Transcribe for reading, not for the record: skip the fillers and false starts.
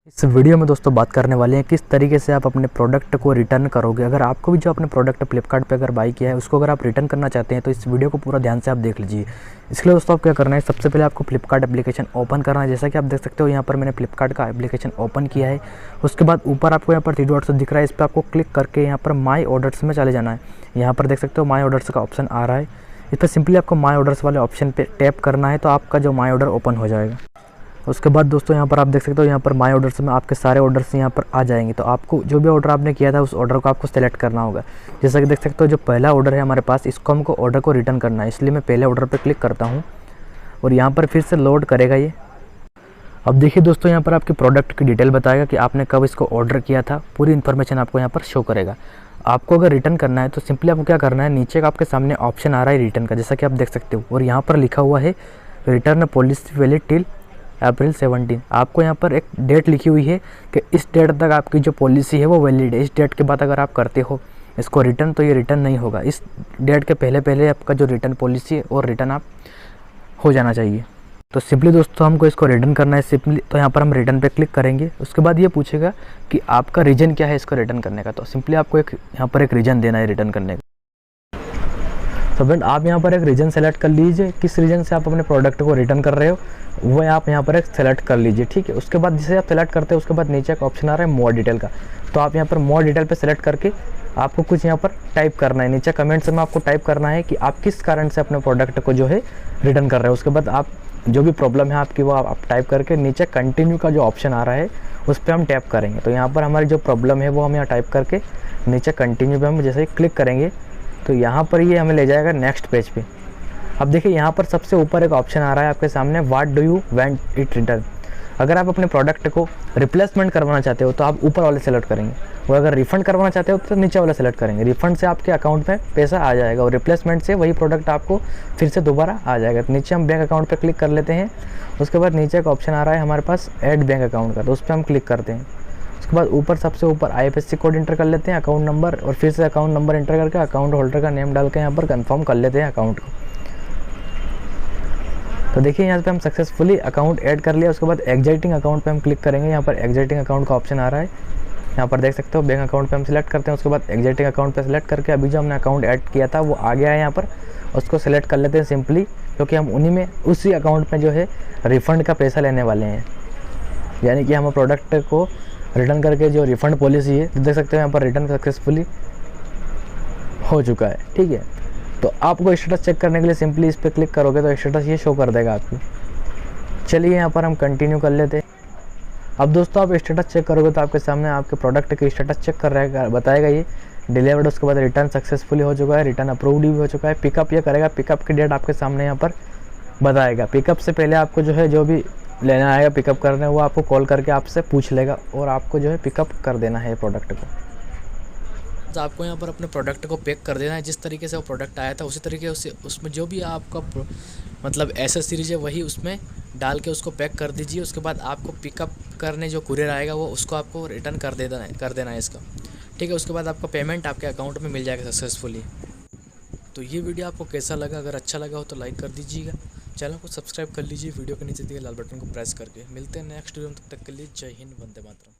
इस वीडियो में दोस्तों बात करने वाले हैं किस तरीके से आप अपने प्रोडक्ट को रिटर्न करोगे। अगर आपको भी जो अपने प्रोडक्ट फ्लिपकार्ट पे अगर बाई किया है उसको अगर आप रिटर्न करना चाहते हैं तो इस वीडियो को पूरा ध्यान से आप देख लीजिए। इसके लिए दोस्तों आप क्या करना है, सबसे पहले आपको फ्लिपकार्ट एप्लीकेशन ओपन करना है। जैसा कि आप देख सकते हो यहाँ पर मैंने फ्लिपकार्ट का एप्लीकेशन ओपन किया है। उसके बाद ऊपर आपको यहाँ पर 3 डॉट्स दिख रहा है, इस पर आपको क्लिक करके यहाँ पर माई ऑर्डर्स में चले जाना है। यहाँ पर देख सकते हो माई ऑर्डर्स का ऑप्शन आ रहा है, इस पर सिंपली आपको माई ऑर्डर्स वाले ऑप्शन पे टैप करना है तो आपका जो माई ऑर्डर ओपन हो जाएगा। उसके बाद दोस्तों यहाँ पर आप देख सकते हो यहाँ पर माई ऑर्डर्स में आपके सारे ऑर्डर्स यहाँ पर आ जाएंगे। तो आपको जो भी ऑर्डर आपने किया था उस ऑर्डर को आपको सेलेक्ट करना होगा। जैसा कि देख सकते हो जो पहला ऑर्डर है हमारे पास, इसको हमको ऑर्डर को रिटर्न करना है, इसलिए मैं पहले ऑर्डर पर क्लिक करता हूँ और यहाँ पर फिर से लोड करेगा ये। अब देखिए दोस्तों यहाँ पर आपके प्रोडक्ट की डिटेल बताएगा कि आपने कब इसको ऑर्डर किया था, पूरी इन्फॉर्मेशन आपको यहाँ पर शो करेगा। आपको अगर रिटर्न करना है तो सिंपली आपको क्या करना है, नीचे का आपके सामने ऑप्शन आ रहा है रिटर्न का, जैसा कि आप देख सकते हो, और यहाँ पर लिखा हुआ है return policy valid till April 17। आपको यहाँ पर एक डेट लिखी हुई है कि इस डेट तक आपकी जो पॉलिसी है वो वैलिड है। इस डेट के बाद अगर आप करते हो इसको रिटर्न तो ये रिटर्न नहीं होगा। इस डेट के पहले पहले आपका जो रिटर्न पॉलिसी है और रिटर्न आप हो जाना चाहिए। तो सिंपली दोस्तों हमको इसको रिटर्न करना है सिंपली, तो यहाँ पर हम रिटर्न पे क्लिक करेंगे। उसके बाद ये पूछेगा कि आपका रीज़न क्या है इसको रिटर्न करने का, तो सिंपली आपको एक यहाँ पर एक रीज़न देना है रिटर्न करने का। तो फ्रेंड आप यहाँ पर एक रीजन सेलेक्ट कर लीजिए, किस रीजन से आप अपने प्रोडक्ट को रिटर्न कर रहे हो वो आप यहाँ पर एक सेलेक्ट कर लीजिए, ठीक है। उसके बाद जिसे आप सेलेक्ट करते हैं उसके बाद नीचे एक ऑप्शन आ रहा है मोर डिटेल का, तो आप यहाँ पर मोर डिटेल पे सेलेक्ट करके आपको कुछ यहाँ पर टाइप करना है। नीचे कमेंट्स में आपको टाइप करना है कि आप किस कारण से अपने प्रोडक्ट को जो है रिटर्न कर रहे हो। उसके बाद आप जो भी प्रॉब्लम है आपकी वो आप टाइप करके नीचे कंटिन्यू का जो ऑप्शन आ रहा है उस पर हम टैप करेंगे। तो यहाँ पर हमारी जो प्रॉब्लम है वो हम यहाँ टाइप करके नीचे कंटिन्यू पे हम जैसे ही क्लिक करेंगे तो यहाँ पर ये हमें ले जाएगा नेक्स्ट पेज पे। अब देखिए यहाँ पर सबसे ऊपर एक ऑप्शन आ रहा है आपके सामने, what do you want it return. अगर आप अपने प्रोडक्ट को रिप्लेसमेंट करवाना चाहते हो तो आप ऊपर वाले सेलेक्ट करेंगे, और अगर रिफंड करवाना चाहते हो तो नीचे वाला सेलेक्ट करेंगे। रिफंड से आपके अकाउंट में पैसा आ जाएगा और रिप्लेसमेंट से वही प्रोडक्ट आपको फिर से दोबारा आ जाएगा। तो नीचे हम बैंक अकाउंट पर क्लिक कर लेते हैं। उसके बाद नीचे एक ऑप्शन आ रहा है हमारे पास ऐड बैंक अकाउंट का, तो उस पर हम क्लिक करते हैं। उसके बाद ऊपर सबसे ऊपर IFSC कोड इंटर कर लेते हैं, अकाउंट नंबर, और फिर से अकाउंट नंबर इंटर करके अकाउंट होल्डर का नेम डाल के यहाँ पर कंफर्म कर लेते हैं अकाउंट को। तो देखिए यहाँ पे हम सक्सेसफुली अकाउंट ऐड कर लिया। उसके बाद एग्जिटिंग अकाउंट पे हम क्लिक करेंगे, यहाँ पर एग्जिटिंग अकाउंट का ऑप्शन आ रहा है, यहाँ पर देख सकते हो बैंक अकाउंट पे हम सिलेक्ट करते हैं। उसके बाद एग्जिटिंग अकाउंट पे सिलेक्ट करके अभी जो हमने अकाउंट ऐड किया था वो आ गया है यहाँ पर, उसको सिलेक्ट कर लेते हैं सिंपली, क्योंकि हम उन्हीं में उसी अकाउंट में जो है रिफ़ंड का पैसा लेने वाले हैं। यानी कि हम प्रोडक्ट को रिटर्न करके जो रिफ़ंड पॉलिसी है देख सकते हो यहाँ पर रिटर्न सक्सेसफुली हो चुका है, ठीक है। तो आपको स्टेटस चेक करने के लिए सिंपली इस पर क्लिक करोगे तो स्टेटस ये शो कर देगा आपकी। चलिए यहाँ पर हम कंटिन्यू कर लेते हैं। अब दोस्तों आप स्टेटस चेक करोगे तो आपके सामने आपके प्रोडक्ट के स्टेटस चेक कर रहेगा, बताएगा ये डिलीवर्ड। उसके बाद रिटर्न सक्सेसफुली हो चुका है, रिटर्न अप्रूव्ड भी हो चुका है। पिकअप ये करेगा, पिकअप की डेट आपके सामने यहाँ पर बताएगा। पिकअप से पहले आपको जो है जो भी लेना आएगा पिकअप करने वो आपको कॉल करके आपसे पूछ लेगा और आपको जो है पिकअप कर देना है प्रोडक्ट को। तो आपको यहाँ पर अपने प्रोडक्ट को पैक कर देना है, जिस तरीके से वो प्रोडक्ट आया था उसी तरीके से उसमें जो भी आपका मतलब एसेसरीज है वही उसमें डाल के उसको पैक कर दीजिए। उसके बाद आपको पिकअप करने जो कुरियर आएगा वो उसको आपको रिटर्न कर देना है इसका, ठीक है। उसके बाद आपका पेमेंट आपके अकाउंट में मिल जाएगा सक्सेसफुली। तो ये वीडियो आपको कैसा लगा, अगर अच्छा लगा हो तो लाइक कर दीजिएगा, चैनल को सब्सक्राइब कर लीजिए, वीडियो के नीचे दिए लाल बटन को प्रेस करके। मिलते हैं नेक्स्ट वीडियो में, तब तक के लिए जय हिंद, वंदे मातरम।